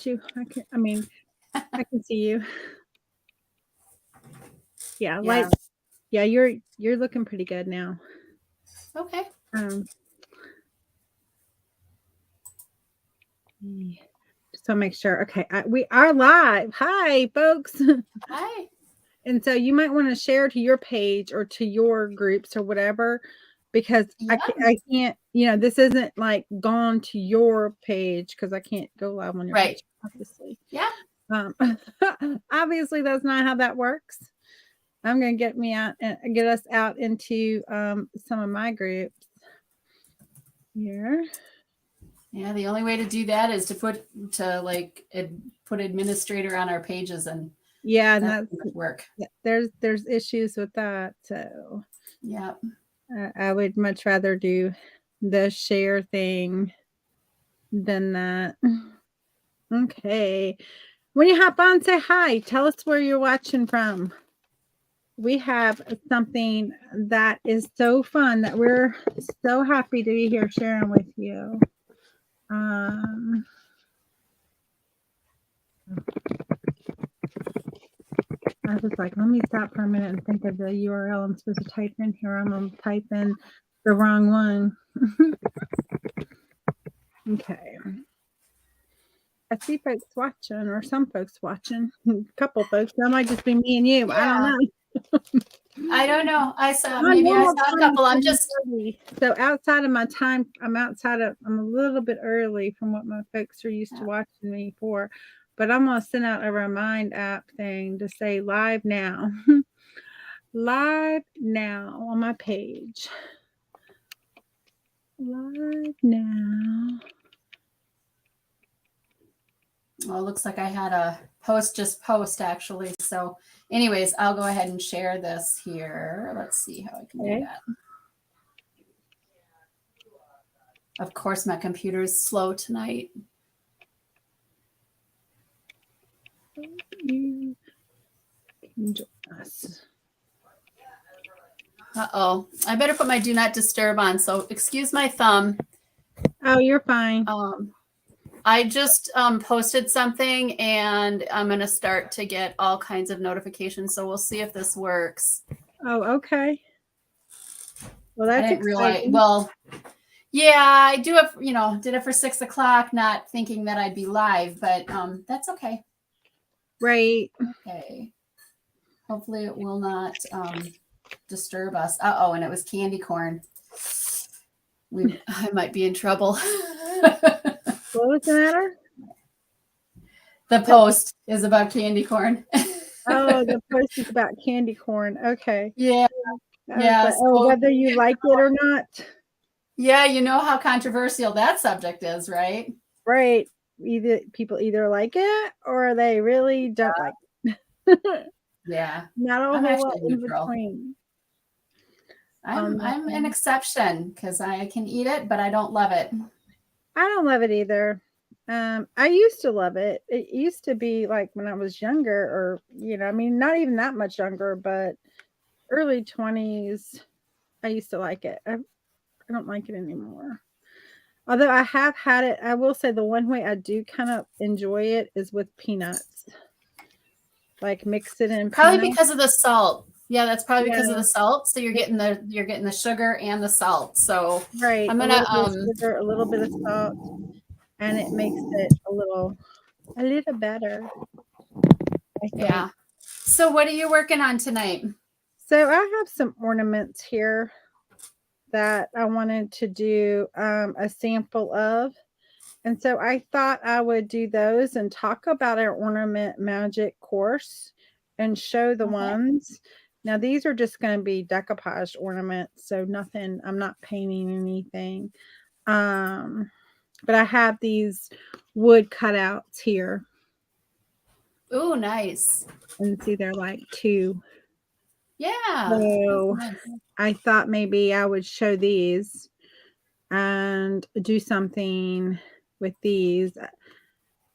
you. I can see you. Yeah, Yeah. yeah, you're looking pretty good now. Okay. Um, just to make sure. Okay, we are live. Hi, folks. Hi. And so you might want to share to your page or to your groups or whatever, because Yeah. I can't, this isn't like gone to your page because I can't go live on your Right. page, obviously. Yeah. Obviously, that's not how that works. I'm going to get us out into some of my groups here. Yeah. The only way to do that is to put administrator on our pages, and Yeah, and that's work. there's issues with that. So yeah, I would much rather do the share thing than that. Okay. When you hop on, say hi. Tell us where you're watching from. We have something that is so fun that we're so happy to be here sharing with you. I was like, let me stop for a minute and think of the URL I'm supposed to type in here. I'm going to type in the wrong one. Okay. I see folks watching, or some folks watching. A couple folks. That might just be me and you. Yeah. I don't know. I don't know. I saw a time couple. I'm just early. So outside of my time, I'm a little bit early from what my folks are used to watching me for. But I'm gonna send out a remind app thing to say live now. Live now on my page. Live now. Well, it looks like I had a post actually. So anyways, I'll go ahead and share this here. Let's see how I can do that. Of course, my computer is slow tonight. You can join us. Uh-oh. I better put my do not disturb on. So excuse my thumb. Oh, you're fine. I just posted something, and I'm going to start to get all kinds of notifications. So we'll see if this works. Oh, okay. Well, that's exciting. Well, yeah, I do it, did it for 6 o'clock, not thinking that I'd be live, but that's okay. Right. Okay. Hopefully it will not disturb us. Uh-oh, and it was candy corn. I might be in trouble. What was the matter? The post is about candy corn. Oh, the post is about candy corn. Okay. Yeah. Yeah. So, whether you like it or not. Yeah, you know how controversial that subject is, right? Right. People either like it or they really don't like it. Yeah. Not a whole lot in between. I'm an exception because I can eat it, but I don't love it. I don't love it either. I used to love it. It used to be like when I was younger, or not even that much younger, but early 20s. I used to like it. I don't like it anymore. Although I have had it, I will say the one way I do kind of enjoy it is with peanuts. Like mix it in. Probably because of the salt. Yeah, that's probably because of the salt. So you're getting the sugar and the salt. So right, I'm gonna sugar, a little bit of salt, and it makes it a little better. Yeah. So what are you working on tonight? So I have some ornaments here that I wanted to do a sample of. And so I thought I would do those and talk about our ornament magic course and show the ones. Now, these are just going to be decoupage ornaments, so nothing, I'm not painting anything. But I have these wood cutouts here. Oh, nice. And see, they're like 2. Yeah. So I thought maybe I would show these and do something with these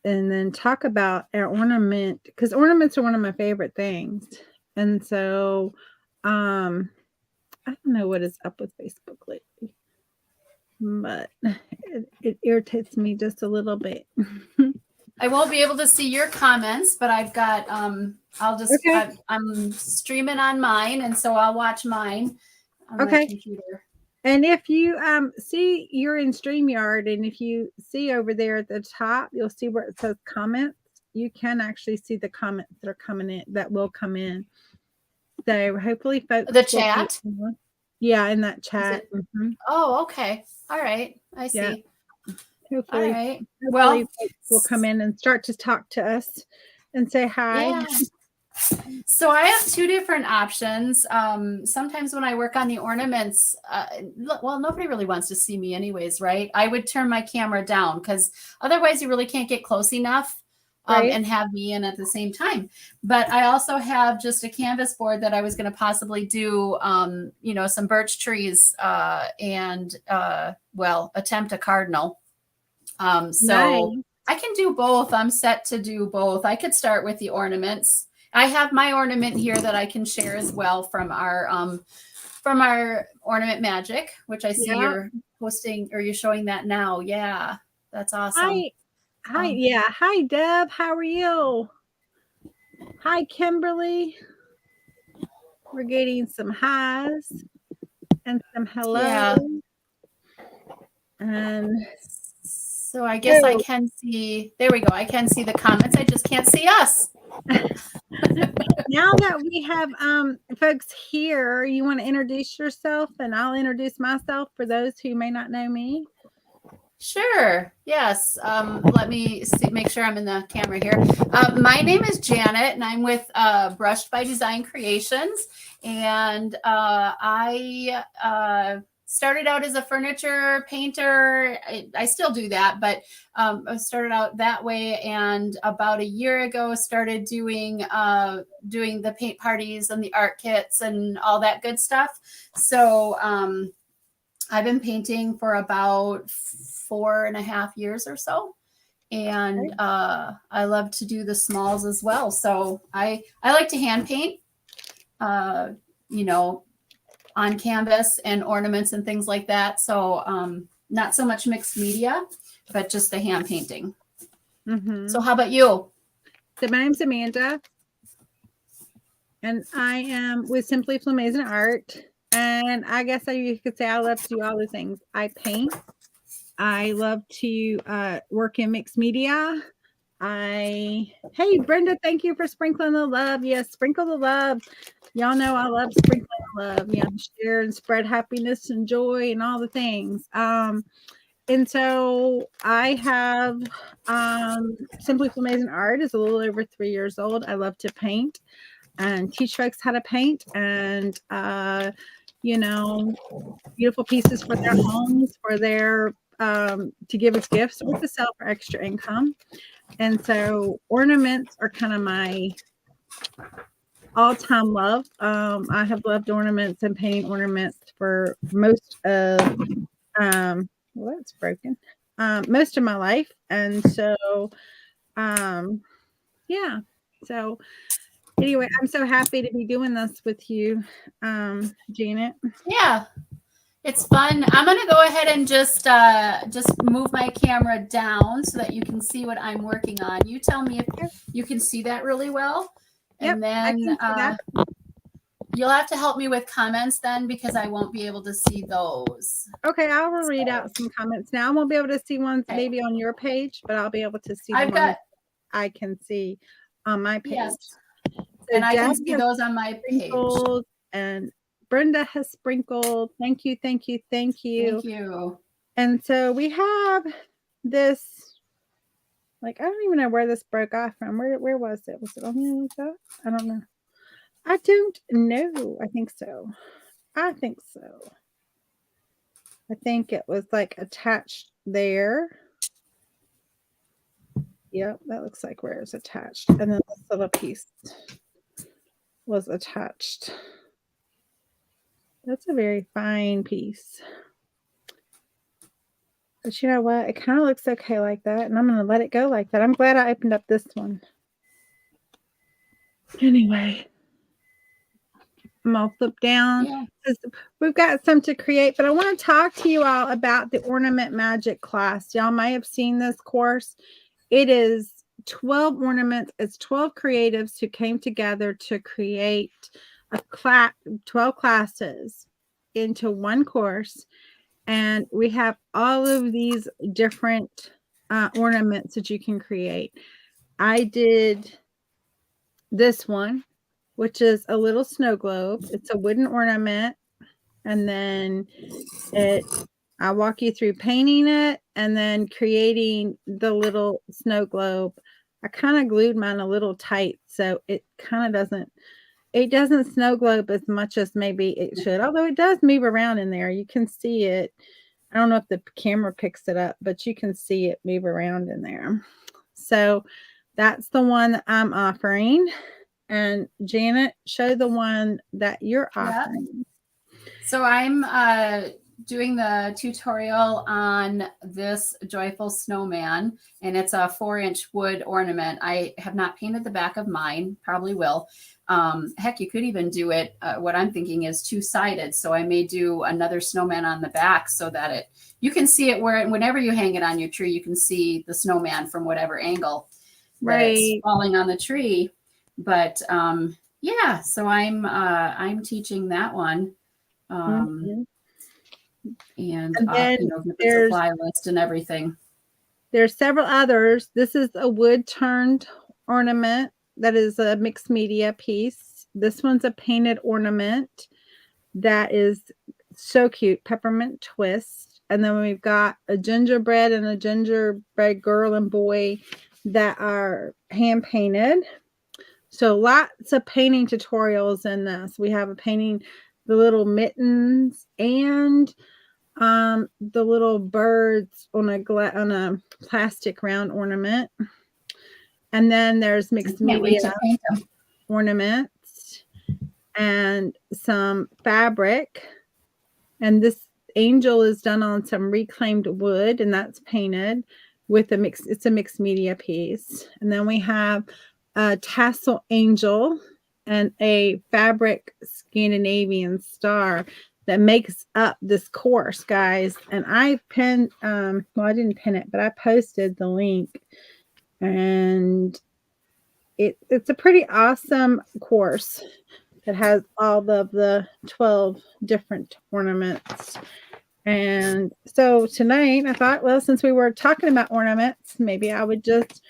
and then talk about our ornament, because ornaments are one of my favorite things. And so I don't know what is up with Facebook lately, but it irritates me just a little bit. I won't be able to see your comments, but I've got, I'll just, Okay. I'm streaming on mine, and so I'll watch mine on my computer. And if you see, you're in StreamYard, and if you see over there at the top, you'll see where it says comments. You can actually see the comments that are coming in, that will come in. So hopefully folks The chat? Yeah, in that chat. Oh, okay. All right. I see. Yeah. Hopefully, all right. Hopefully folks will come in and start to talk to us and say hi. Yeah. So I have two different options. Sometimes when I work on the ornaments, well, nobody really wants to see me anyways, right? I would turn my camera down because otherwise you really can't get close enough and have me in at the same time. But I also have just a canvas board that I was going to possibly do, you know, some birch trees and, well, attempt a cardinal. So nice. I can do both. I'm set to do both. I could start with the ornaments. I have my ornament here that I can share as well from our ornament magic, which I see you're posting, or you're showing that now. Yeah, that's awesome. Hi, yeah. Hi, Deb. How are you? Hi, Kimberly. We're getting some highs and some hellos. Yeah. And so I guess I can see, there we go. I can see the comments. I just can't see us. Now that we have folks here, you want to introduce yourself and I'll introduce myself for those who may not know me. Sure. Yes. Let me see, make sure I'm in the camera here. My name is Janet, and I'm with Brushed by Design Creations. And I started out as a furniture painter. I still do that, but I started out that way. And about a year ago, started doing the paint parties and the art kits and all that good stuff. So I've been painting for about 4.5 years or so. And I love to do the smalls as well. So I like to hand paint, you know, on canvas and ornaments and things like that. So not so much mixed media, but just the hand painting. So how about you? So my name's Amanda. And I am with Simply Flamazing Art. And I guess you could say I love to do all the things. I paint. I love to work in mixed media. Hey, Brenda, thank you for sprinkling the love. Yes, sprinkle the love. Y'all know I love sprinkling the love. Yeah, share and spread happiness and joy and all the things. And so I have Simply Flamazing Art is a little over 3 years old. I love to paint and teach folks how to paint and you know, beautiful pieces for their homes, for their to give as gifts or to sell for extra income. And so ornaments are kind of my all-time love. I have loved ornaments and painting ornaments for most of well, that's broken. Most of my life. And so yeah. So anyway, I'm so happy to be doing this with you, Janet. Yeah, it's fun. I'm going to go ahead and just move my camera down so that you can see what I'm working on. You tell me if you can see that really well. And then you'll have to help me with comments then, because I won't be able to see those. Okay, I will read out some comments now. I won't be able to see ones maybe on your page, but I'll be able to see the ones I can see on my page. Yes. So and I can see those on my page. And Brenda has sprinkled. Thank you, thank you, thank you. Thank you. And so we have this, like, I don't even know where this broke off from. Where was it? Was it on here like that? I don't know. I don't know. I think so. I think it was like attached there. Yep, that looks like where it's attached. And then this little piece was attached. That's a very fine piece. But you know what? It kind of looks okay like that. And I'm going to let it go like that. I'm glad I opened up this one. Anyway. I'm all flipped down. Yeah. We've got some to create, but I want to talk to you all about the Ornament Magic class. Y'all may have seen this course. It is 12 ornaments. It's 12 creatives who came together to create 12 classes into one course. And we have all of these different ornaments that you can create. I did this one, which is a little snow globe. It's a wooden ornament. And then I'll walk you through painting it and then creating the little snow globe. I kind of glued mine a little tight, so it kind of doesn't snow globe as much as maybe it should, although it does move around in there. You can see it. I don't know if the camera picks it up, but you can see it move around in there. So that's the one that I'm offering. And Janet, show the one that you're offering. So I'm doing the tutorial on this joyful snowman, and it's a 4-inch wood ornament. I have not painted the back of mine, probably will. Heck, you could even do it. What I'm thinking is 2-sided. So I may do another snowman on the back so that you can see it whenever you hang it on your tree, you can see the snowman from whatever angle that it's falling on the tree. But yeah, so I'm teaching that one. And then the supply list and everything. There's several others. This is a wood turned ornament that is a mixed media piece. This one's a painted ornament that is so cute, peppermint twist. And then we've got a gingerbread and a gingerbread girl and boy that are hand painted. So lots of painting tutorials in this. We have a painting the little mittens and the little birds on a plastic round ornament. And then there's mixed media ornaments and some fabric. And this angel is done on some reclaimed wood, and that's painted with it's a mixed media piece. And then we have a tassel angel and a fabric Scandinavian star that makes up this course, guys. And I pinned, well, I didn't pin it, but I posted the link. And it's a pretty awesome course that has all of the 12 different ornaments. And so tonight I thought, well, since we were talking about ornaments, maybe I would just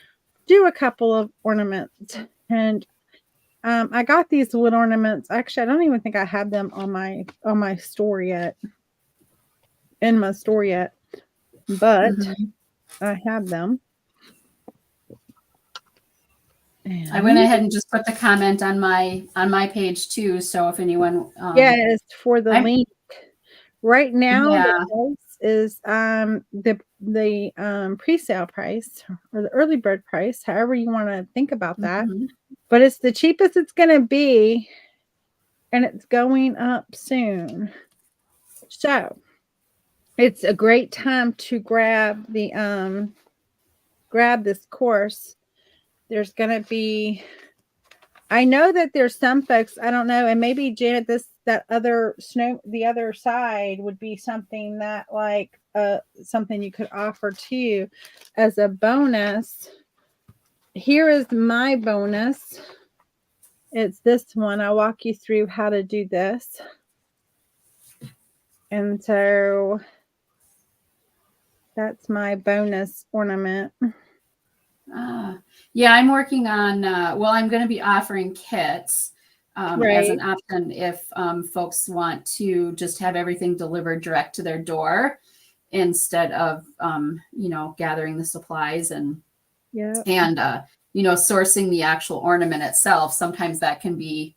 do a couple of ornaments. And I got these wood ornaments. Actually, I don't even think I have them on my store yet. In my store yet. But I have them. And I went ahead and just put the comment on my page too. So if anyone yes, for the link. Right now the price is the pre-sale price or the early bird price, however you want to think about that. But it's the cheapest it's going to be, and it's going up soon. So it's a great time to grab this course. There's going to be, I know that there's some folks, I don't know, and maybe Janet, the other side would be something that like something you could offer too as a bonus. Here is my bonus. It's this one. I'll walk you through how to do this. And so that's my bonus ornament. Yeah, I'm working on, I'm going to be offering kits as an option if folks want to just have everything delivered direct to their door instead of, gathering the supplies and sourcing the actual ornament itself. Sometimes that can be,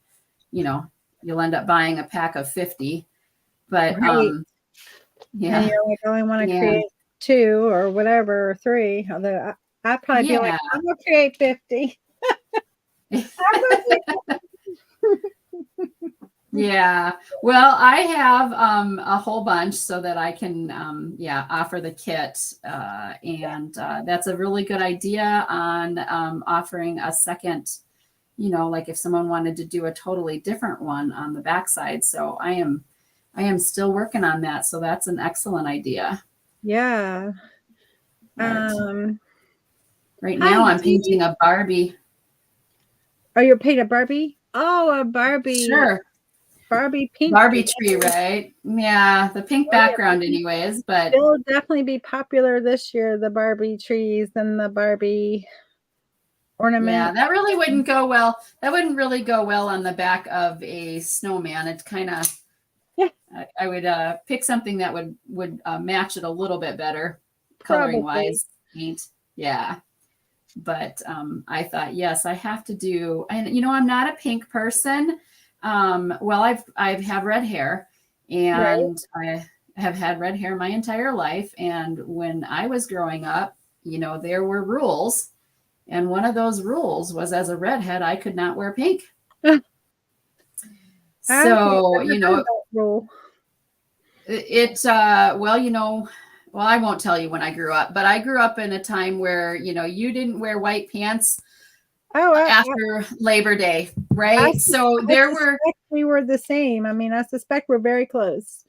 you'll end up buying a pack of 50, but and you're like, I only want to create 2 or whatever, or 3, although I'd probably be like, I'm going to create 50. Yeah. Well, I have a whole bunch so that I can, offer the kit. And that's a really good idea on offering a second, like if someone wanted to do a totally different one on the backside. So I am still working on that. So that's an excellent idea. Yeah. Right Hi, now I'm Dee. painting a Barbie. Are you painting a Barbie? Oh, a Barbie. Sure. Barbie pink Barbie tree. tree, right? Yeah, the pink Oh yeah, background anyways, but they'll definitely be popular this year, the Barbie trees and the Barbie yeah, ornament. that really wouldn't go well. That wouldn't really go well on the back of a snowman. It kind of, Yeah, I would pick something that would match it a little bit better, coloring probably. wise. Paint, yeah. But I thought, yes, I have to do. And I'm not a pink person. Well, I've had red hair, Right. and I have had red hair my entire life. And when I was growing up, there were rules, and one of those rules was as a redhead, I could not wear pink. I've So, never heard of that rule. well, I won't tell you when I grew up, but I grew up in a time where, you didn't wear white pants Oh, after Labor Day, I, right? sus- So I there were, suspect we were the same. I mean, I suspect we're very close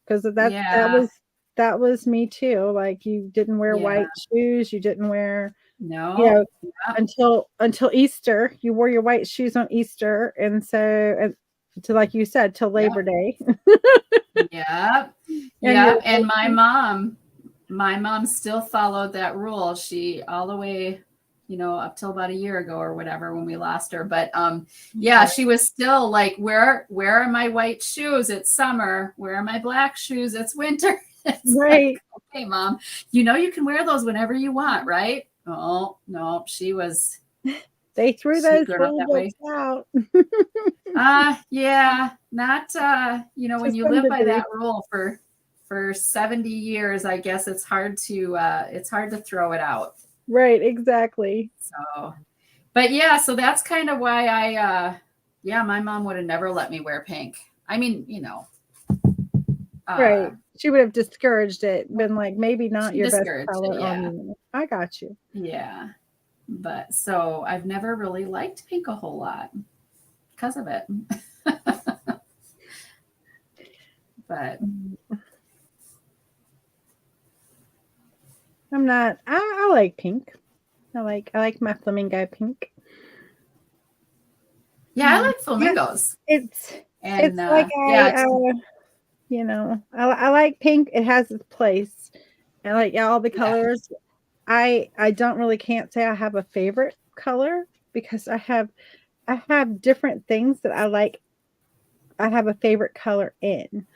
because that yeah, that was me too. Like you didn't wear yeah, white shoes, you didn't wear, you no, know, yeah, until Easter. You wore your white shoes on Easter, and so to like you said, till yeah, Labor Day, yeah, and your yeah. And white my pants. mom, my mom still followed that rule. She all the way, up till about a year ago or whatever when we lost her. But yeah, Okay. she was still like, where are my white shoes? It's summer. Where are my black shoes? It's winter. It's like, Right. okay, mom, you can wear those whenever you want, right? Oh, no, They threw she'd those grown up rule that way. books out Yeah, not to when you some live by that degree. rule for 70 years, I guess it's hard to throw it out. Right, exactly. So, but yeah, so that's kind of why yeah, my mom would have never let me wear pink. I mean, uh Right. She would have discouraged it, been like, maybe not she your best discouraged it, color on yeah. you. I got you. Yeah. But so I've never really liked pink a whole lot because of it. But I'm not I like pink. I like my flamingo pink. yeah, I Mm. like Yeah, flamingos. it's And it's like yeah, I like pink. It has its place. I like all the yeah. colors. I don't really can't say I have a favorite color because I have different things that I like. I have a favorite color in,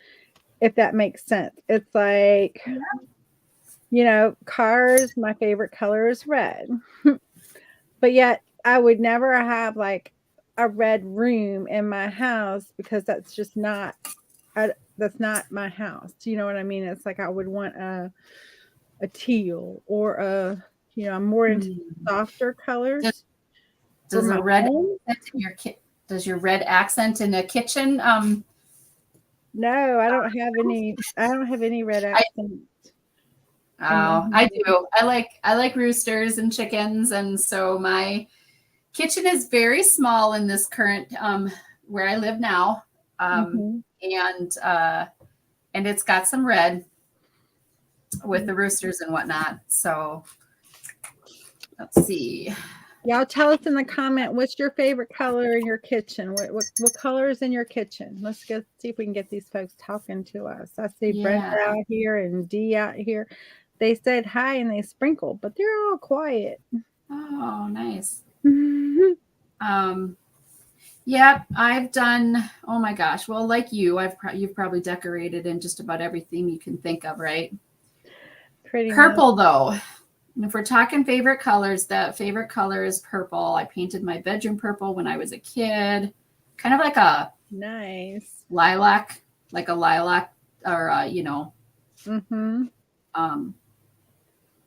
if that makes sense. It's like, cars, my favorite color is red. But yet I would never have like a red room in my house because that's just not that's not my house. Do you know what I mean? It's like I would want a teal or I'm more into Mm. softer Does, colors for does my a red home. accent in your does your red accent in the kitchen? No, I don't have any red I accent in my oh, I home. do. I like roosters and chickens, and so my kitchen is very small in this current where I live now, Mhm. and it's got some red with the roosters and whatnot. So let's see. Y'all tell us in the comment what's your favorite color in your kitchen. What color is in your kitchen? Let's go see if we can get these folks talking to us. I see Brenda Yeah. out here and Dee out here. They said hi and they sprinkled, but they're all quiet. Oh, nice. Mhm. Um, yeah, I've done. Oh my gosh. Well, like you, you've probably decorated in just about everything you can think of, right? Pretty much. Purple, though. And if we're talking favorite colors, that favorite color is purple. I painted my bedroom purple when I was a kid, kind of like a Nice. lilac, or Mhm. um,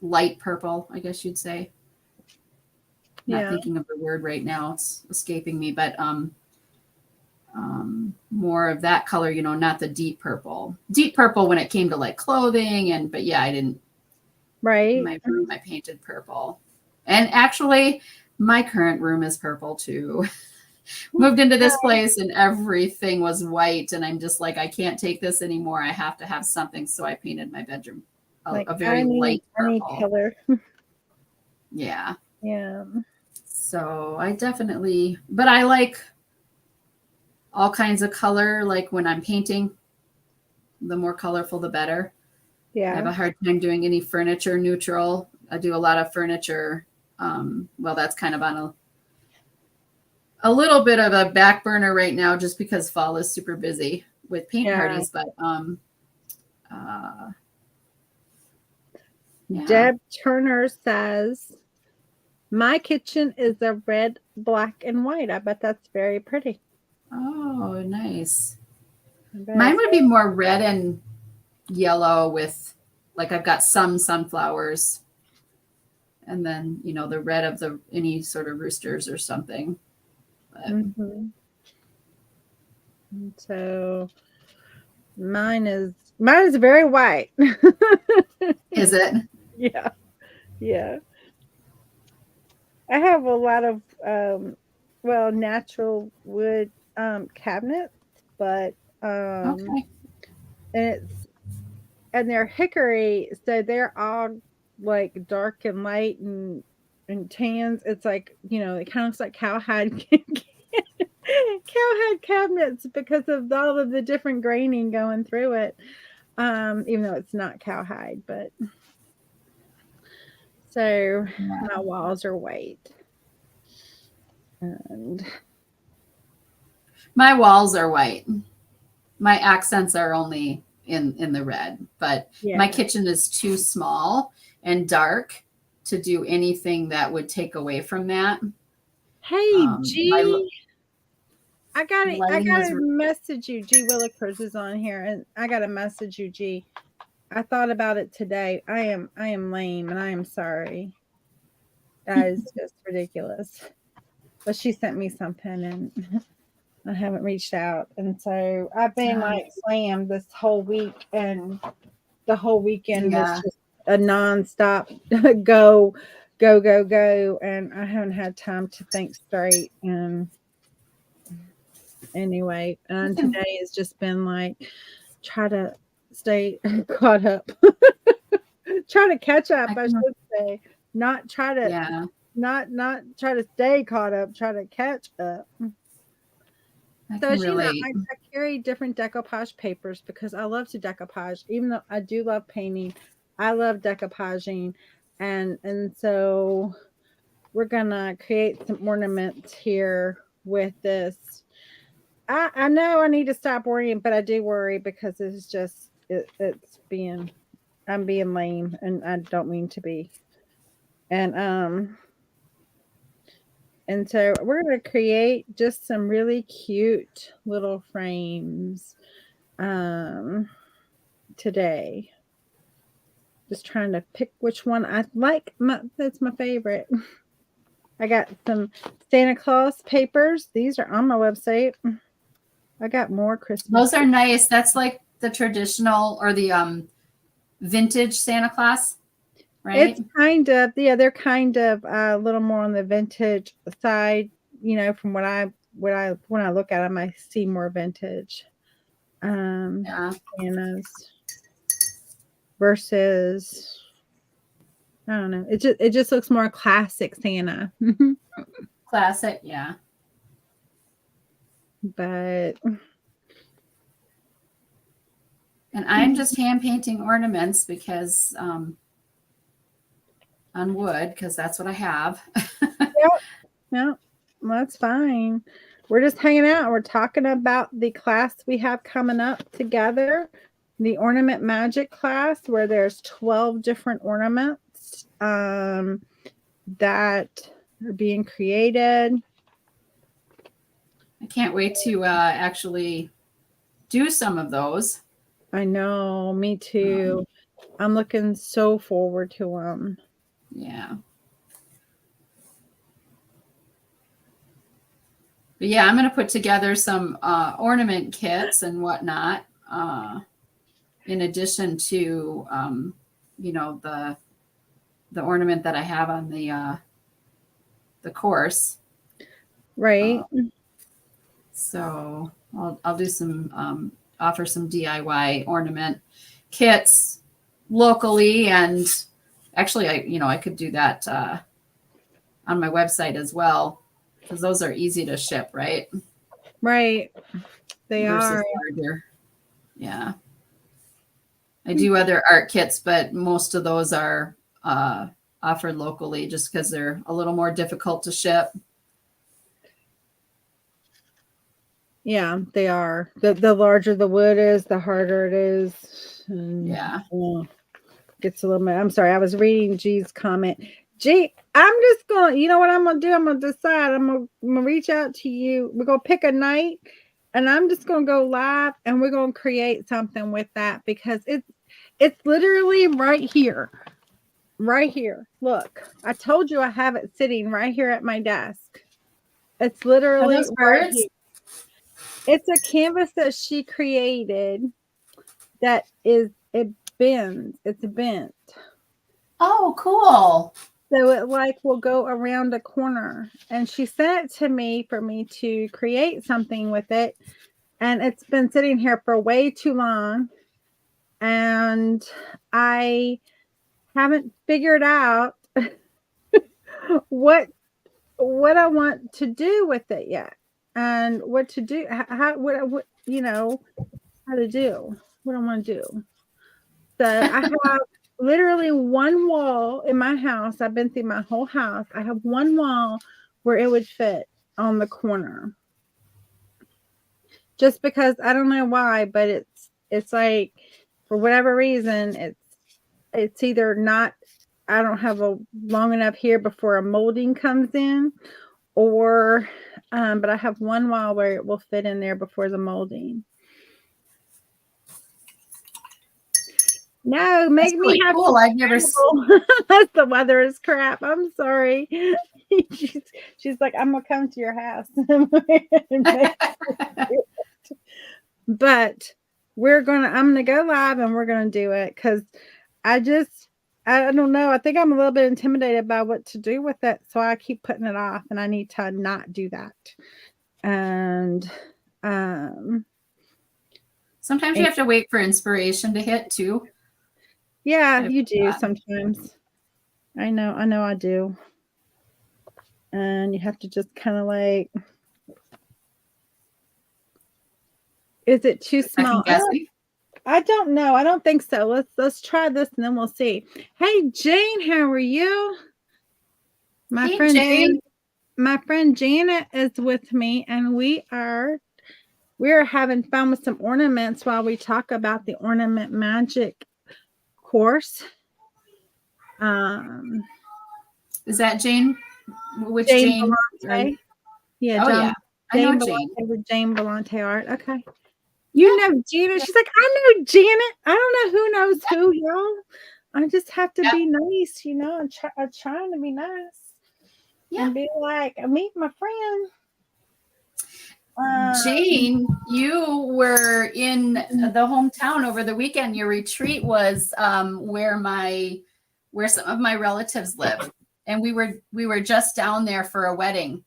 light purple, I guess you'd say. Not Yeah. thinking of the word right now; it's escaping me. But more of that color, not the deep purple. Deep purple when it came to like clothing, but yeah, I didn't. In Right. my room, I painted purple, and actually, my current room is purple too. Moved into this place and everything was white, and I'm just like, I can't take this anymore. I have to have something, so I painted my bedroom Like a very light I need purple. color. Yeah. Yeah. So I definitely, but I like all kinds of color. Like when I'm painting, the more colorful, the better. I have Yeah. a hard time doing any furniture neutral. I do a lot of furniture. Well, that's kind of on a little bit of a back burner right now just because fall is super busy with paint Yeah. parties. But uh, yeah. Deb Turner says, my kitchen is a red, black, and white. I bet that's very pretty. Oh, nice. I bet Mine it's would be more red and yellow with, like, I've got some sunflowers and then, you know, the red of the any sort of roosters or something. But mm-hmm. So mine is very white. is it? Yeah. Yeah. I have a lot of well, natural wood cabinets, but um Okay. and it's and they're hickory, so they're all like dark and light and tans. It's like, it kind of looks like cowhide cowhide cabinets because of all of the different graining going through it. Even though it's not cowhide, but so Yeah. my walls are white. And My walls are white. My accents are only in the red, but my yeah. kitchen is too small and dark to do anything that would take away from that. Hey My G, I lighting is gotta message you. G Willikers is on here, and I gotta message you, G. I thought about it today. I am lame, and I am sorry. That is just ridiculous. But she sent me something, and I haven't reached out, and so I've been like slammed this whole week, and the whole weekend was yeah. just a nonstop go, go, go, go, and I haven't had time to think straight. And anyway, and today has just been like try to stay caught up, try to catch up, I I can, should say, not try to yeah, not try to stay caught up, try to catch up. I So can as you know, relate. I carry different decoupage papers because I love to decoupage. Even though I do love painting, I love decoupaging, and so we're gonna create some ornaments here with this. I know I need to stop worrying, but I do worry because it's just I'm being lame, and I don't mean to be. And and so we're gonna create just some really cute little frames today. Just trying to pick which one I like. That's my favorite. I got some Santa Claus papers. These are on my website. I got more Christmas. Those are nice. That's like the traditional or the vintage Santa Claus, It's right? kind of, yeah, they're kind of a little more on the vintage side. From when I look at them, I see more vintage. Yeah. Santas versus, I don't know. It just looks more classic Santa. Classic. Yeah. But And I'm just hand painting ornaments because on wood, because that's what I have. yeah, that's fine. We're just hanging out. We're talking about the class we have coming up together, the ornament magic class, where there's 12 different ornaments that are being created. I can't wait to actually do some of those. I know, me too. I'm looking so forward to them. Yeah. But yeah, I'm going to put together some ornament kits and whatnot, in addition to, the ornament that I have on the course. Right. So I'll do some offer some DIY ornament kits locally, and actually I could do that on my website as well, because those are easy to ship, right? Right. They Versus are. larger. Yeah. I do other art kits, but most of those are offered locally just because they're a little more difficult to ship. Yeah, they are. The larger the wood is, the harder it is. And, Yeah. Gets a little bit. I'm sorry. I was reading G's comment. G, I'm just going to, you know what I'm going to do? I'm going to decide. I'm going to reach out to you. We're going to pick a night and I'm just going to go live and we're going to create something with that because it's literally right here. Right here. Look, I told you I have it sitting right here at my desk. It's Are literally those right birds? here. It's a canvas that she created that is, it bends. It's bent. Oh, cool. So it like will go around a corner. And she sent it to me for me to create something with it. And it's been sitting here for way too long. And I haven't figured out what I want to do with it yet. And what to do, how what you know, how to do, what I want to do. So I have literally one wall in my house. I've been through my whole house. I have one wall where it would fit on the corner. Just because I don't know why, but it's like for whatever reason, it's either not, I don't have a long enough here before a molding comes in, or but I have one wall where it will fit in there before the molding. No, make That's really me have cool. I've never. unless the weather is crap. I'm sorry. she's like, I'm gonna come to your house. But I'm gonna go live and we're gonna do it because I don't know. I think I'm a little bit intimidated by what to do with it. So I keep putting it off and I need to not do that. And Sometimes you have to wait for inspiration to hit too. yeah, you do sometimes. I know I do. And you have to just kind of like, is it too small? I don't know. I don't think so. Let's try this and then we'll see. Hey Jane, how are you? My friend Janet is with me and we're having fun with some ornaments while we talk about the ornament magic course. Is that Jane? Which Jane Jane? Belante. Yeah, Oh, yeah. I know Jane. With Jane Belante art. Okay. You know Janet. She's like, I know Janet. I don't know who knows who, y'all. I just have to be nice, you know. I'm trying to be nice. And be like, meet my friend. Jane, you were in the hometown over the weekend. Your retreat was where some of my relatives live, and we were just down there for a wedding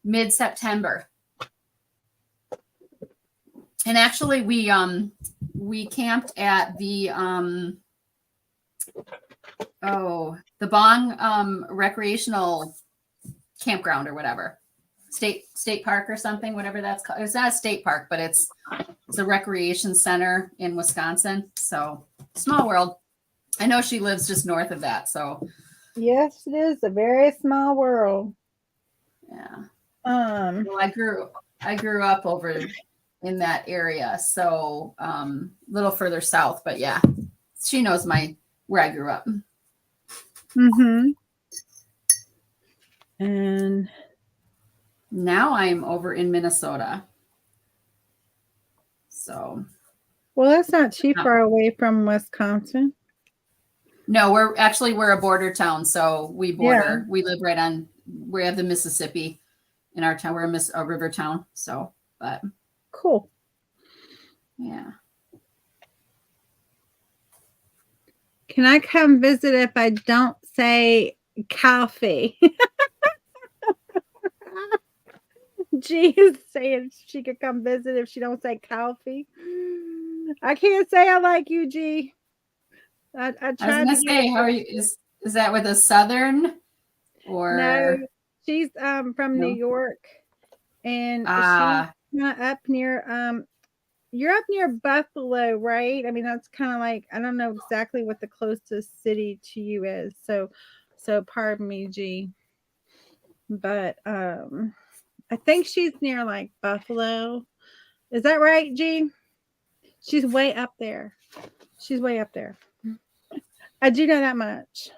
mid-September. And actually, we camped at the Bong recreational campground or whatever. State park or something, whatever that's called. It's not a state park, but it's a recreation center in Wisconsin. So small world. I know she lives just north of that. So yes, it is a very small world. Yeah. Well, I grew up over in that area, so a little further south. But yeah, she knows where I grew up. Mm-hmm. And now I'm over in Minnesota. So, well, that's not too far away from Wisconsin. No, we're a border town, so we border. Yeah. We live right on. We have the Mississippi in our town. We're a river town, so but cool. Yeah. Can I come visit if I don't say coffee? G is saying she could come visit if she don't say coffee. I can't say I like you, G. I was gonna say, how are you? Is that with a southern No, or she's from New no? York, and she's Ah, up near you're up near Buffalo, right? I mean, that's kind of like I don't know exactly what the closest city to you is. So pardon me, G. But I think she's near like Buffalo. Is that right, G? She's way up there. She's way up there. I do know that much.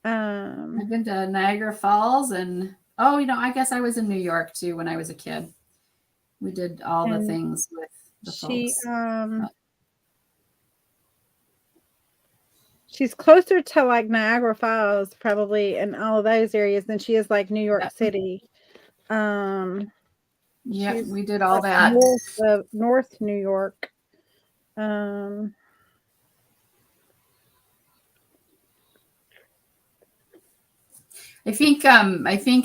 I've Um, been to Niagara Falls, and oh, I guess I was in New York too when I was a kid. We did all the and things with the she folks. she's closer to like Niagara Falls probably and all of those areas than she is like New York Yep, City. Um, yep, she's we did all up that. North New York. Um, I think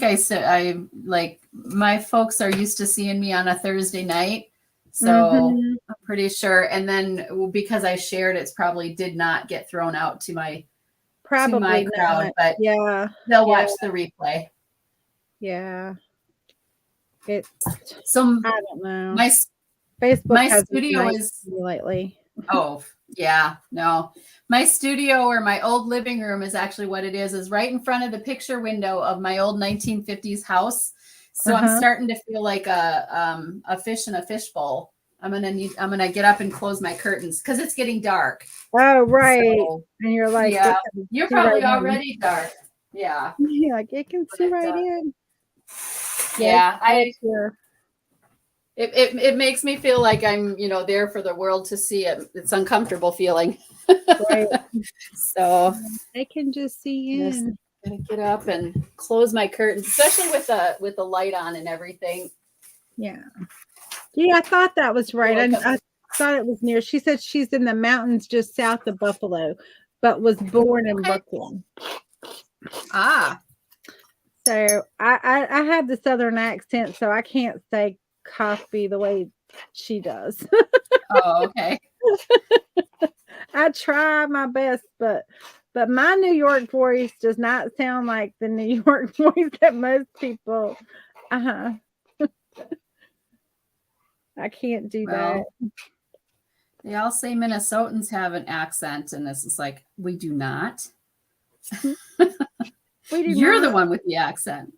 I said I like my folks are used to seeing me on a Thursday night. So mhm, I'm pretty sure. And then because I shared, it's probably did not get thrown out to my probably crowd, not. but Yeah, they'll yeah, watch the replay. yeah. It's So I don't know. my Facebook my has been studio nice is to me lately. oh yeah, no. My studio or my old living room is actually what it is right in front of the picture window of my old 1950s house. So I'm Uh-huh. starting to feel like a fish in a fishbowl. I'm gonna get up and close my curtains because it's getting dark. Oh, right. So And you're like, yeah, it can you're see right probably in. already dark. Yeah, You're like, it can see but right in. Yeah, it's yeah, dark I here. it makes me feel like I'm there for the world to see it. It's uncomfortable feeling. Right. So They can just see just in. gotta get up and close my curtains, especially with the light on and everything. Yeah. Yeah, I thought that was I feel right. like I thought it was near. She said she's in the mountains just south of Buffalo, but was born in okay. Brooklyn. Ah, So I have the southern accent, so I can't say coffee the way she does. oh, okay. I try my best, but my New York voice does not sound like the New York voice that most people. Uh-huh. I can't do that. Well, they all say Minnesotans have an accent, and this is like we do not. We do You're the not. one with the accent.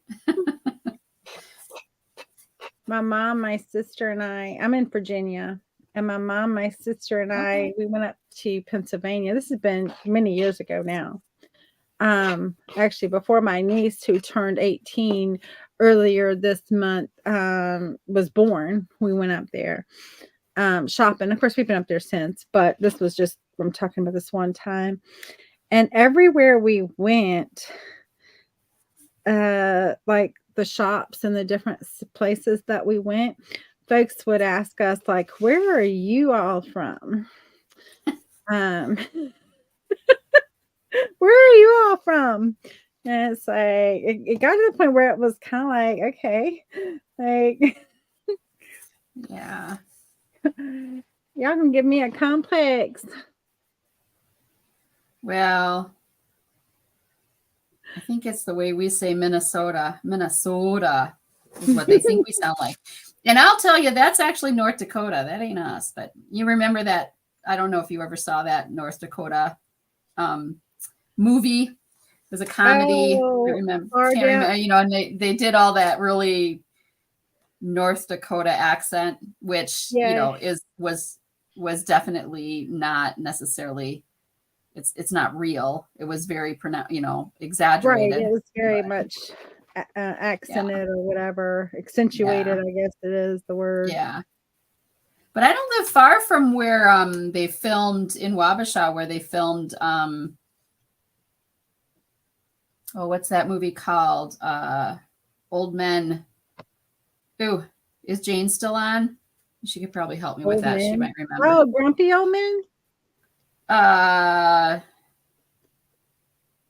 My mom, my sister, and I'm in Virginia, and my mom, my sister, and Okay. we went up to Pennsylvania. This has been many years ago now. Actually, before my niece, who turned 18 earlier this month, was born, we went up there shopping. Of course, we've been up there since, but this was just, I'm talking about this one time. And everywhere we went, like the shops and the different places that we went, folks would ask us like, "Where are you all from?" Um, "Where are you all from?" And it's like it got to the point where it was kind of like, okay, like Yeah. y'all can give me a complex. Well, I think it's the way we say Minnesota. Minnesota is what they think we sound like. And I'll tell you, that's actually North Dakota. That ain't us. But you remember that? I don't know if you ever saw that North Dakota um, movie. It was a comedy. I Oh, remember, far can't down. remember, and they did all that really North Dakota accent, which, Yeah, was definitely not necessarily it's not real. It was very right. exaggerated. It was very But much yeah, accented or whatever, accentuated. yeah, I guess it is the word. yeah. But I don't live far from where they filmed in Wabasha, where they filmed oh, what's that movie called? Old Men. Ooh, is Jane still on? She could probably help me with Old that. She men. might remember. Oh, grumpy old men. Uh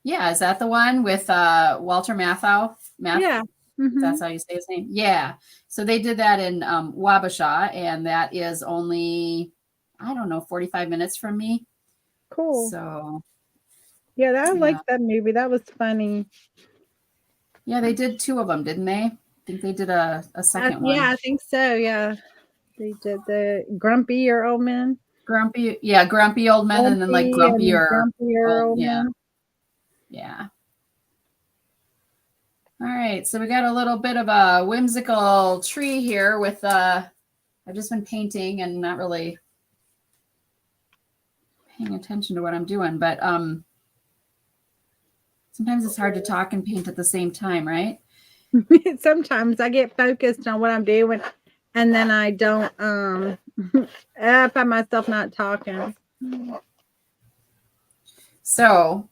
yeah, is that the one with Walter Matthau? Yeah. That's Hmm. how you say his name? Yeah. So they did that in Wabasha, and that is only, I don't know, 45 minutes from me. Cool. So Yeah, I Yeah. liked that movie. That was funny. Yeah, they did 2 of them, didn't they? I think they did a second one. Yeah, I think so. Yeah, they did the Grumpy Old Men. Grumpy Old Men, and then like grumpier old, Old Men. yeah. All right, so we got a little bit of a whimsical tree here with I've just been painting and not really paying attention to what I'm doing, but sometimes it's hard to talk and paint at the same time, right? Sometimes I get focused on what I'm doing, and then I don't. I find myself not talking. So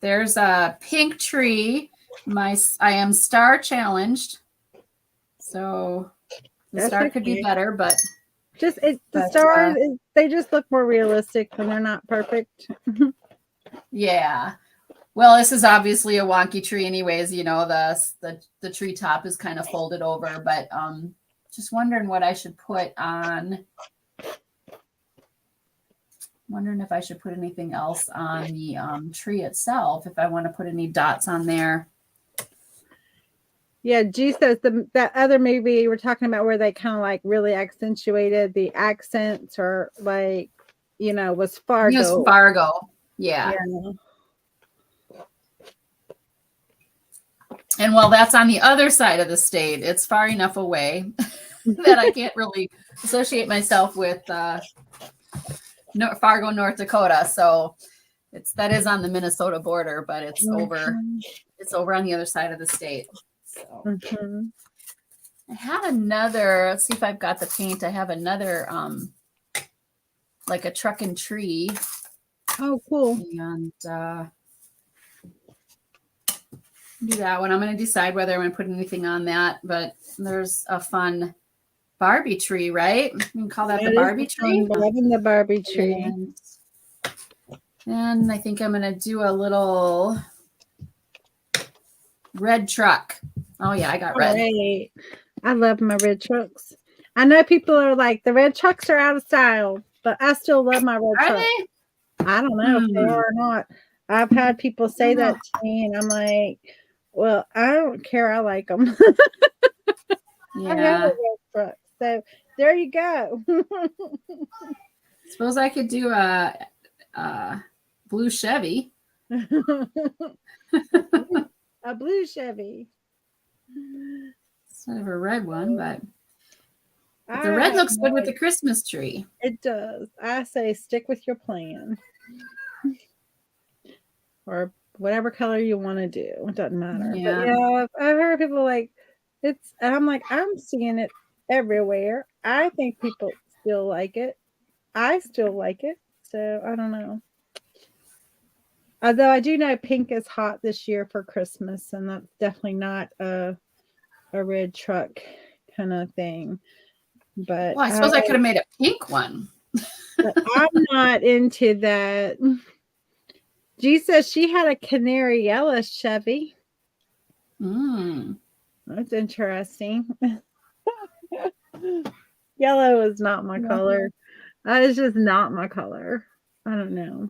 there's a pink tree. I am star challenged, so the That's star could be okay. better, but The stars. They just look more realistic when they're not perfect. yeah. Well, this is obviously a wonky tree, anyways. You know, the tree top is kind of folded over, but just wondering what I should put on. Wondering if I should put anything else on the tree itself. If I want to put any dots on there. Yeah, G says that other movie we're talking about where they kind of like really accentuated the accents, or like, was Fargo. It was Fargo. Yeah. And while that's on the other side of the state, it's far enough away that I can't really associate myself with Fargo, North Dakota. So that is on the Minnesota border, but it's over on the other side of the state. So I have another, let's see if I've got the paint. I have another like a truck and tree. Oh, cool. And do that one. I'm going to decide whether I'm going to put anything on that, but there's a fun Barbie tree, right? You can call that the Barbie tree. Loving the Barbie tree. And I think I'm going to do a little red truck. Oh yeah, I got red. Right. I love my red trucks. I know people are like, the red trucks are out of style, but I still love my red trucks. I don't know if they are or not. I've had people say that to me, and I'm like, well, I don't care. I like them. Yeah. I have a red truck. So there you go. Suppose I could do a blue Chevy. A blue Chevy. Instead of a red one, but the red looks good with the Christmas tree. It does. I say stick with your plan. Or whatever color you want to do. It doesn't matter. Yeah. But yeah, I've heard people like I'm like, I'm seeing it everywhere. I think people still like it. I still like it. So I don't know. Although I do know pink is hot this year for Christmas, and that's definitely not a red truck kind of thing. But I suppose I could have made a pink one. But I'm not into that. G says she had a canary yellow Chevy. That's interesting. Yellow is not my color. That is just not my color. I don't know.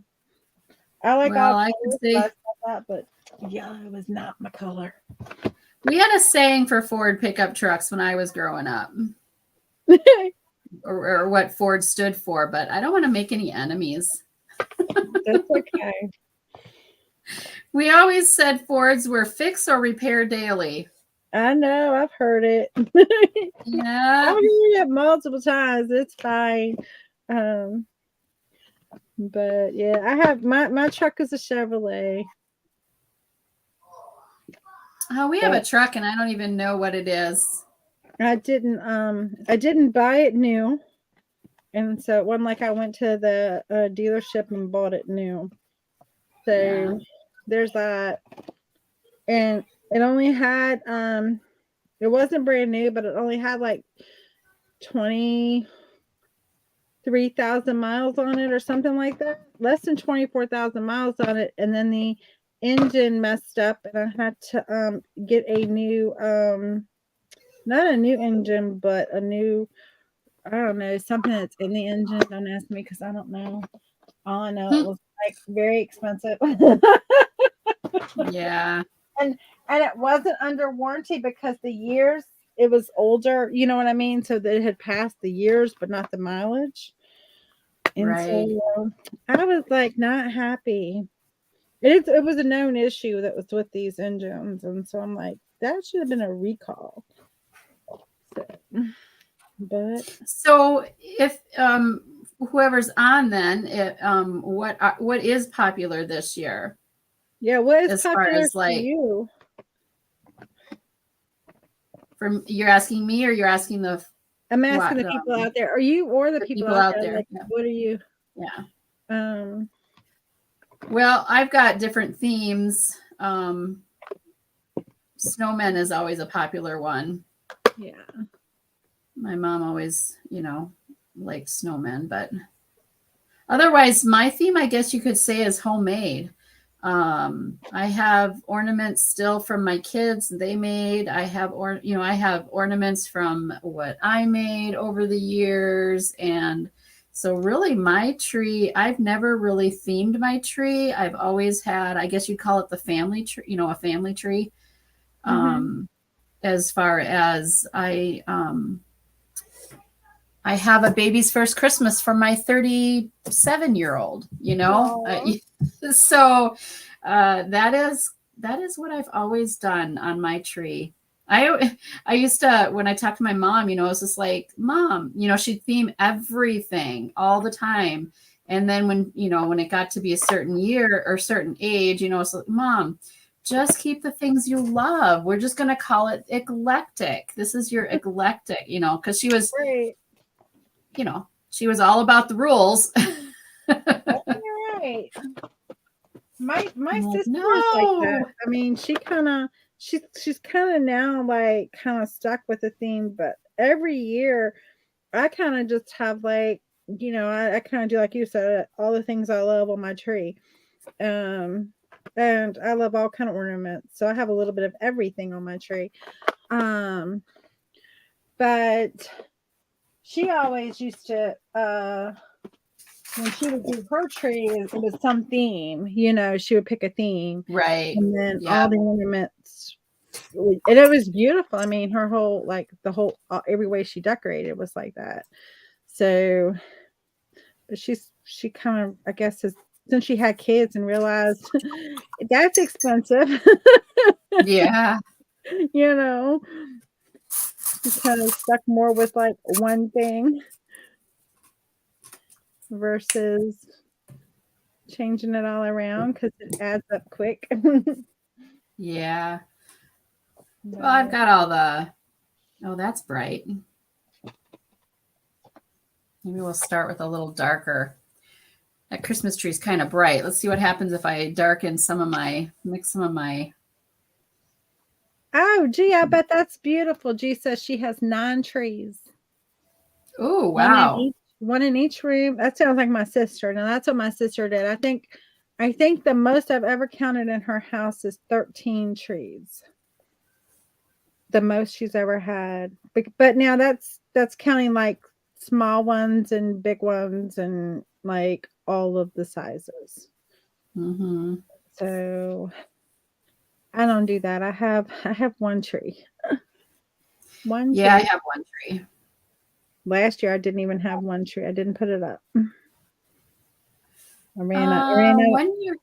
I like all colors, but yellow was not my color. We had a saying for Ford pickup trucks when I was growing up. or what Ford stood for, but I don't want to make any enemies. That's okay. We always said Fords were fix or repair daily. I know, I've heard it. Yeah. I've heard it multiple times. It's fine. But yeah, I have my truck is a Chevrolet. Oh, we have a truck and I don't even know what it is. I didn't buy it new. And so it wasn't like I went to the dealership and bought it new. So there's that. And it only had it wasn't brand new, but it only had like 23,000 miles on it or something like that. Less than 24,000 miles on it. And then the engine messed up, and I had to get a new not a new engine, but a new, I don't know, something that's in the engine. Don't ask me because I don't know. All I know it was like very expensive. Yeah. and it wasn't under warranty because the years it was older, you know what I mean? So that it had passed the years, but not the mileage. And Right. so I was like not happy. It was a known issue that was with these engines, and so I'm like, that should have been a recall. So, but So if whoever's on then, what is popular this year yeah, what is as far popular as for like you? from you're asking me or you're asking the I'm asking what the people out there. Are you or the people people out out there? there? Like, Yeah. what are you? Yeah. Um, Well, I've got different themes. Snowmen is always a popular one. yeah. My mom always, liked snowmen, but otherwise, my theme, I guess you could say, is homemade. I have ornaments still from my kids they made. I have ornaments from what I made over the years. And so really my tree, I've never really themed my tree. I've always had, I guess you'd call it the family tree, a family tree. Mm-hmm. As far as I have a baby's first Christmas from my 37-year-old, so that is what I've always done on my tree. I used to, when I talked to my mom, it was just like, Mom, she'd theme everything all the time. And then when it got to be a certain year or certain age, it's like, Mom, just keep the things you love. We're just going to call it eclectic. This is your eclectic, because Right. she was all about the rules. That's right. My sister is like that. No. I mean, she's kind of now like kind of stuck with the theme, but every year I kind of just have like, I kind of do like you said, all the things I love on my tree. Um, and I love all kind of ornaments, so I have a little bit of everything on my tree. Um, but she always used to when she would do her tree, it was some theme, she would pick a theme, Right. and then Yeah. all the ornaments, and it was beautiful. I mean, her whole like the whole every way she decorated was like that. So, but she kind of, I guess, since she had kids and realized that's expensive, Yeah. you know, she's kind of stuck more with like one thing versus changing it all around because it adds up quick. Yeah. Well, I've But, got all oh, that's bright. Maybe we'll start with a little darker. That Christmas tree is kind of bright. Let's see what happens if I mix some of my. oh, gee, I bet that's beautiful. G says she has 9 trees. Oh, One in wow. each one in each room. That sounds like my sister. Now that's what my sister did. I think the most I've ever counted in her house is 13 trees. The most she's ever had. But now that's counting like small ones and big ones and like all of the sizes. Mm-hmm. So I don't do that. I have one tree. One Yeah, I tree. have one tree. Last year I didn't even have one tree. I didn't put it up. I One year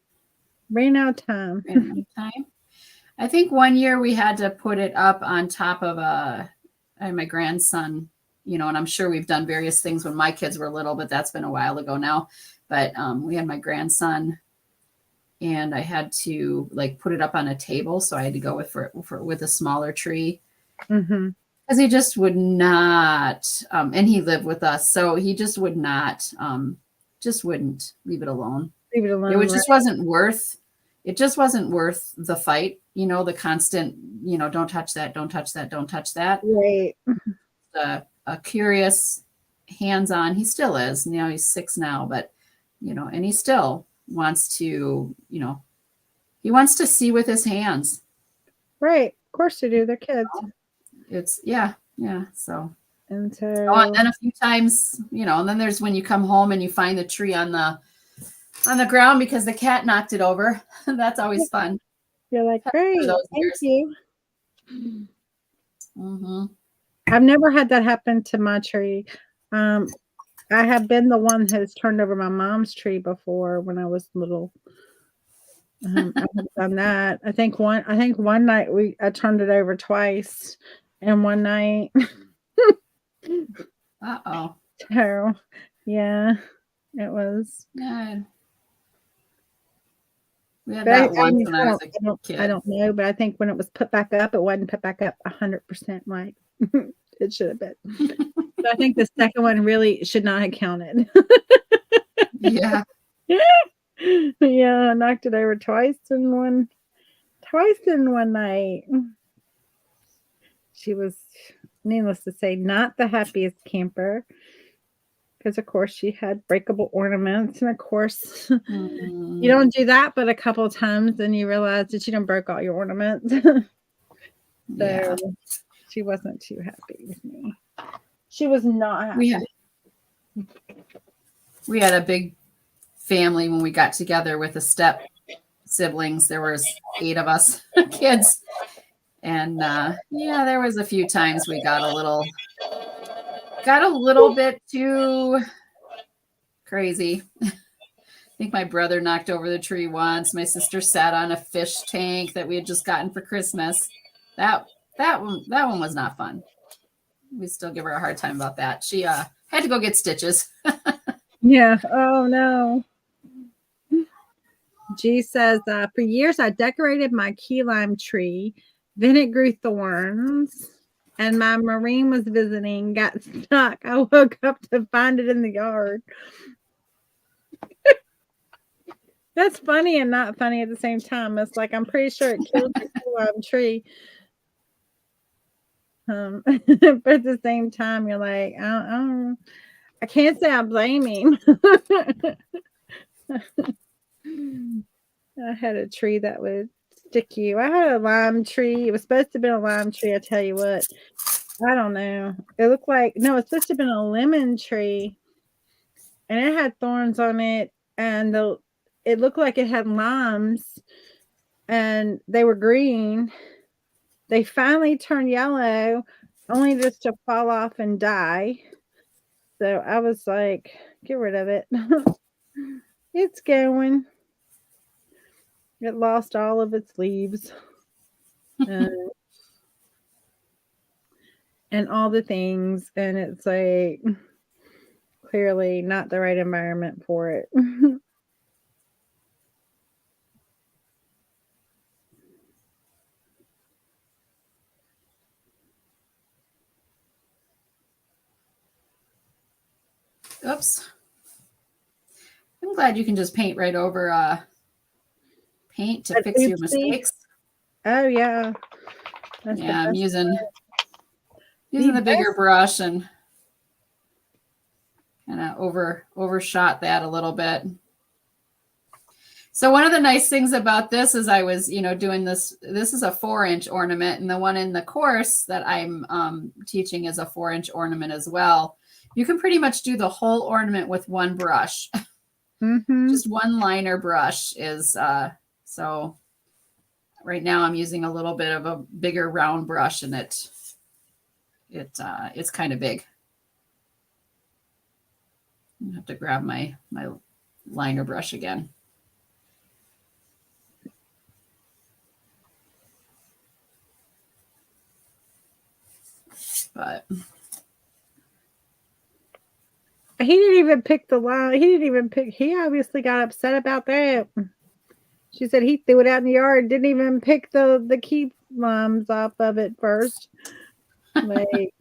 ran out of time. in time. I think one year we had to put it up on top of my grandson, and I'm sure we've done various things when my kids were little, but that's been a while ago now. But we had my grandson, and I had to like put it up on a table, so I had to go with a smaller tree Mm-hmm. because he just would not. And he lived with us, so he just would not, just wouldn't leave it alone. Leave it It alone, was right? just wasn't worth. It just wasn't worth the fight. The constant. Don't touch that. Don't touch that. Don't touch that. Right. A curious, hands-on. He still is. He's 6 now, but and he still wants to. He wants to see with his hands. Right. Of course they do. They're kids. It's yeah. So. And Oh, and so then a few times, and then there's when you come home and you find the tree on the on the ground because the cat knocked it over. That's always fun. You're like, great, thank you. Mm-hmm. I've never had that happen to my tree. I have been the one who's turned over my mom's tree before when I was little. I have done that. I think one night I turned it over twice, and one night. Uh-oh. So, yeah, it was. Yeah. We had that once when I was a kid. I don't know, but I think when it was put back up, it wasn't put back up 100% like it should have been. So I think the second one really should not have counted. Yeah. Yeah, I knocked it over twice in one night. She was, needless to say, not the happiest camper. Because of course she had breakable ornaments, and of course you don't do that but a couple of times and you realize that you don't broke all your ornaments. So she wasn't too happy with me. She was not happy. We had a big family when we got together with the step siblings. There was 8 of us kids, and there was a few times we got a little bit too crazy. I think my brother knocked over the tree once. My sister sat on a fish tank that we had just gotten for Christmas. That one was not fun. We still give her a hard time about that. She had to go get stitches. Yeah. Oh no. G says, for years I decorated my key lime tree. Then it grew thorns, and my Marine was visiting, got stuck. I woke up to find it in the yard. That's funny and not funny at the same time. It's like, I'm pretty sure it killed the key lime tree. But at the same time, you're like, I can't say I blame him. I had a tree that would stick you. I had a lime tree. It was supposed to be a lime tree. I tell you what, I don't know. It looked like, no, it's supposed to have been a lemon tree, and it had thorns on it, and it looked like it had limes, and they were green. They finally turned yellow, only just to fall off and die. So I was like, get rid of it. It's going. It lost all of its leaves. And all the things. And it's like, clearly not the right environment for it. Oops. I'm glad you can just paint right over paint to fix your mistakes. Oh yeah. Yeah, I'm using the bigger brush and kind of overshot that a little bit. So one of the nice things about this is I was, doing this is a 4-inch ornament, and the one in the course that I'm teaching is a 4-inch ornament as well. You can pretty much do the whole ornament with one brush. Mm-hmm. Just one liner brush is, so right now I'm using a little bit of a bigger round brush, and it's kind of big. I have to grab my liner brush again. But he didn't even pick the line. He obviously got upset about that. She said he threw it out in the yard, didn't even pick the key limes off of it first. Like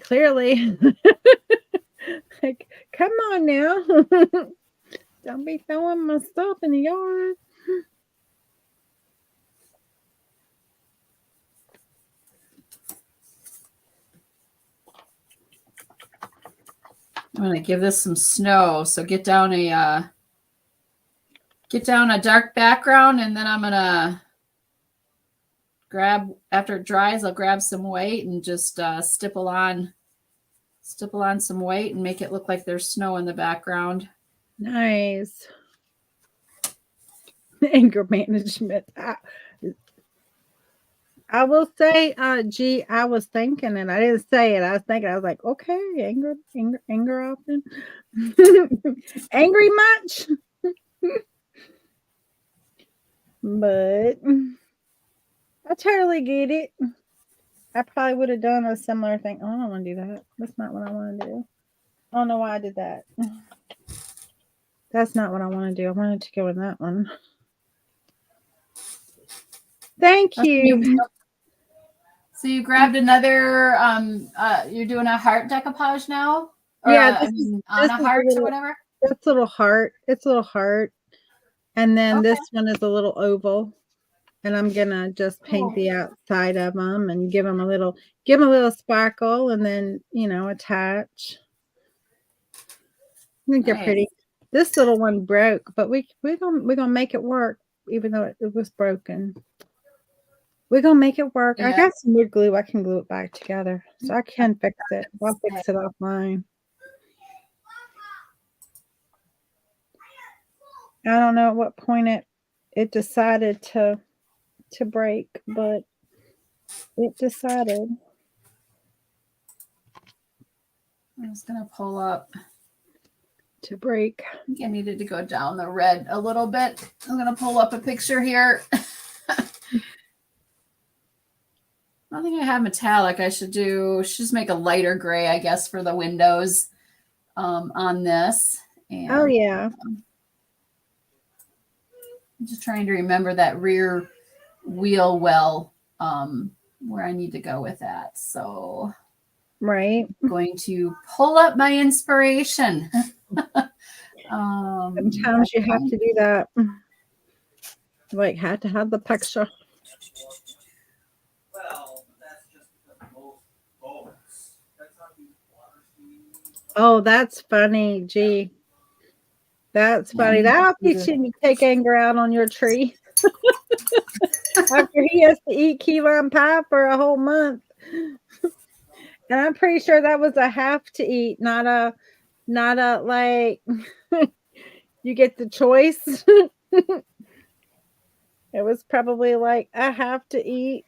clearly. Like, come on now. Don't be throwing my stuff in the yard. I'm going to give this some snow. So get down a dark background, and then I'm going to grab, after it dries, I'll grab some white and just stipple on some white and make it look like there's snow in the background. Nice. Anger management. I will say, gee, I was thinking, and I didn't say it. I was thinking, I was like, okay, anger often. Angry much? But I totally get it. I probably would have done a similar thing. Oh, I don't want to do that. That's not what I want to do. I don't know why I did that. That's not what I want to do. I wanted to go in that one. Thank you. So you grabbed another, you're doing a heart decoupage now? Or Yeah, on a heart or whatever? It's a little heart. It's a little heart. And then Okay. this one is a little oval. And I'm gonna just paint the outside of them and give them a little sparkle, and then attach. I think they're pretty. This little one broke, but we're gonna make it work, even though it was broken. We're gonna make it work. I got some wood glue. I can glue it back together, so I can fix it. I'll fix it offline. I don't know at what point it decided to break, but it decided. I was gonna pull up to break. I think I needed to go down the red a little bit. I'm gonna pull up a picture here. I don't think I have metallic. I should just make a lighter gray, I guess, for the windows on this. And, oh yeah. I'm just trying to remember that rear wheel well where I need to go with that. So right. I'm going to pull up my inspiration. Sometimes you have to do that. Like had to have the picture. Oh, that's funny. Gee. That's funny. That'll teach him to take anger out on your tree. After he has to eat key lime pie for a whole month. And I'm pretty sure that was a have to eat, not a like you get the choice. It was probably like I have to eat.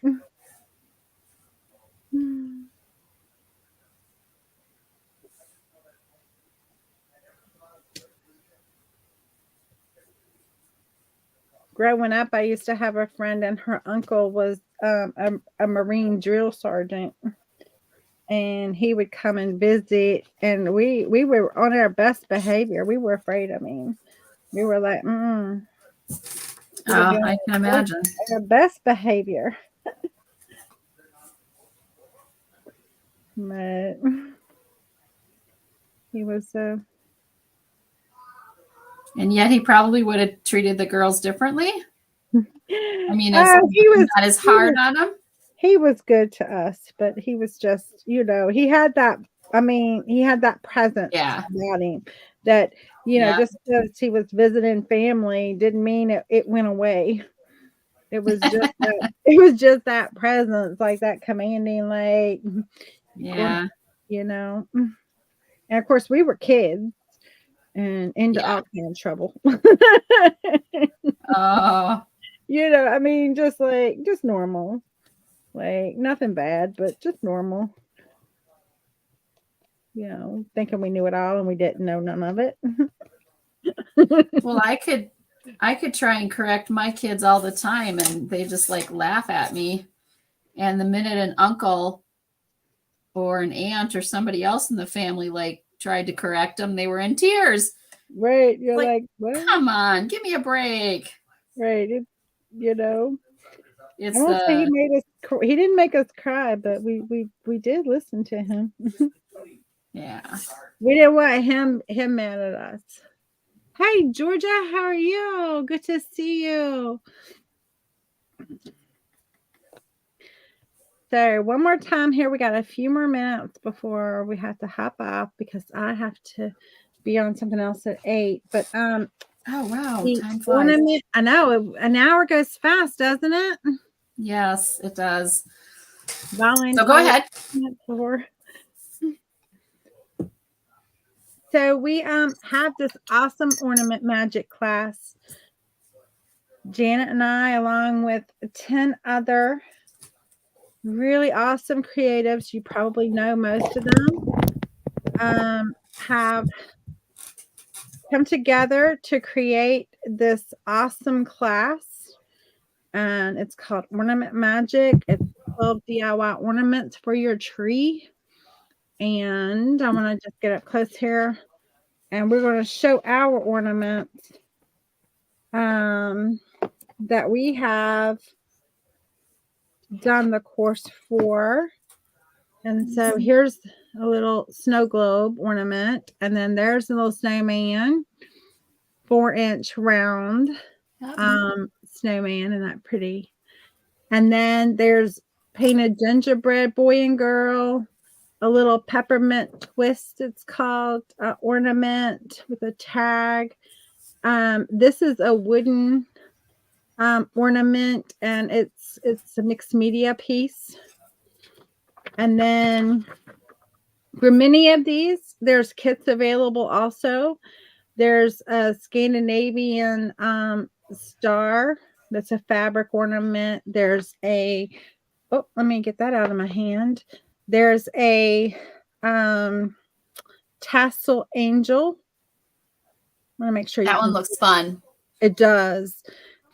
Growing up, I used to have a friend, and her uncle was a Marine drill sergeant, and he would come and visit, and we were on our best behavior. We were afraid. I mean, we were like, I can imagine. Our best behavior. But he was and yet he probably would have treated the girls differently. I mean, he was not as hard on them. He was good to us, but he was just, he had that. I mean, he had that presence about him that, just because he was visiting family didn't mean it went away. It was just that, it was just that presence, like that commanding, like, yeah, and of course we were kids and into all kind of trouble. Oh, I mean, just normal, like nothing bad, but just normal. Thinking we knew it all and we didn't know none of it. Well, I could try and correct my kids all the time, and they just like laugh at me. And the minute an uncle or an aunt or somebody else in the family like tried to correct them, they were in tears. Right? You're like what? Come on, give me a break. Right? It's I won't say he made us. He didn't make us cry, but we did listen to him. Yeah. We didn't want him mad at us. Hey, Georgia, how are you? Good to see you. So one more time here. We got a few more minutes before we have to hop off because I have to be on something else at 8. But oh wow, time flies. I know an hour goes fast, doesn't it? Yes, it does. So go ahead. So we have this awesome ornament magic class. Janet and I, along with 10 other really awesome creatives, you probably know most of them, have come together to create this awesome class. And it's called Ornament Magic. It's 12 DIY ornaments for your tree. And I'm going to just get up close here. And we're going to show our ornaments that we have done the course for. And so here's a little snow globe ornament. And then there's a little snowman, 4-inch round snowman. Isn't that pretty? And then there's painted gingerbread boy and girl, a little peppermint twist, it's called, ornament with a tag. This is a wooden ornament, and it's a mixed media piece. And then for many of these, there's kits available also. There's a Scandinavian star that's a fabric ornament. There's a, oh, let me get that out of my hand. There's a tassel angel. I want to make sure that one looks fun. It does.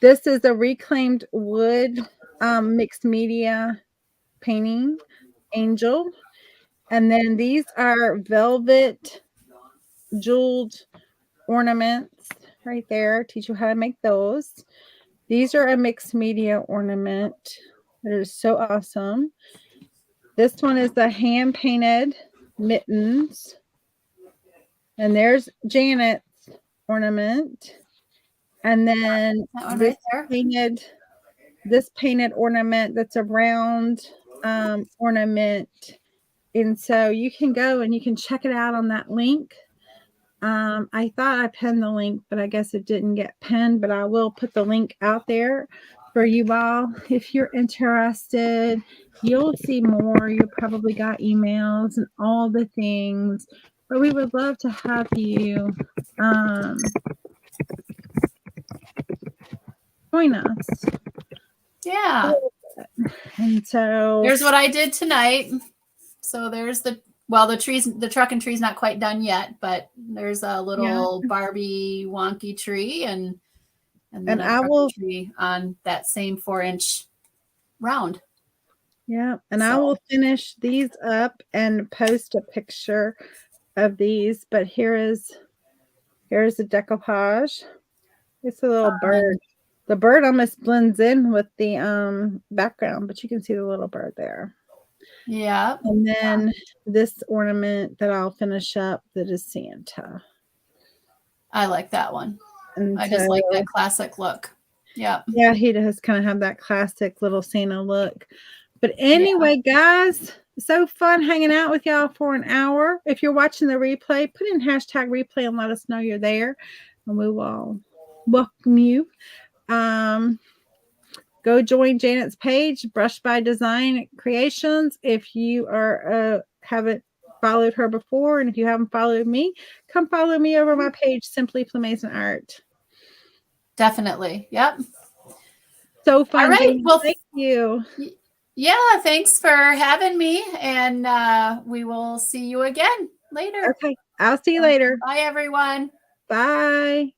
This is a reclaimed wood mixed media painting angel. And then these are velvet jeweled ornaments right there. Teach you how to make those. These are a mixed media ornament. That is so awesome. This one is the hand painted mittens. And there's Janet's ornament. And then this painted ornament that's a round ornament. And so you can go and you can check it out on that link. I thought I pinned the link, but I guess it didn't get pinned, but I will put the link out there for you all. If you're interested, you'll see more. You probably got emails and all the things, but we would love to have you join us. Yeah. And so there's what I did tonight. So there's the truck and tree's not quite done yet, but there's a little Barbie wonky tree and then a tree on that same 4-inch round. Yeah. And I will finish these up and post a picture of these, but here's the decoupage. It's a little bird. The bird almost blends in with the background, but you can see the little bird there. Yeah. And then this ornament that I'll finish up that is Santa. I like that one. And I just like that classic look. Yeah. Yeah, he does kind of have that classic little Santa look. But anyway, guys, so fun hanging out with y'all for an hour. If you're watching the replay, put in #replay and let us know you're there. And we will welcome you. Go join Janet's page, Brush by Design Creations. If you haven't followed her before, and if you haven't followed me, come follow me over my page, Simply Plamazon Art. Definitely. Yep. So fun. All right. Well, thank you. Yeah, thanks for having me, and we will see you again later. Okay. I'll see you later. Bye, everyone. Bye.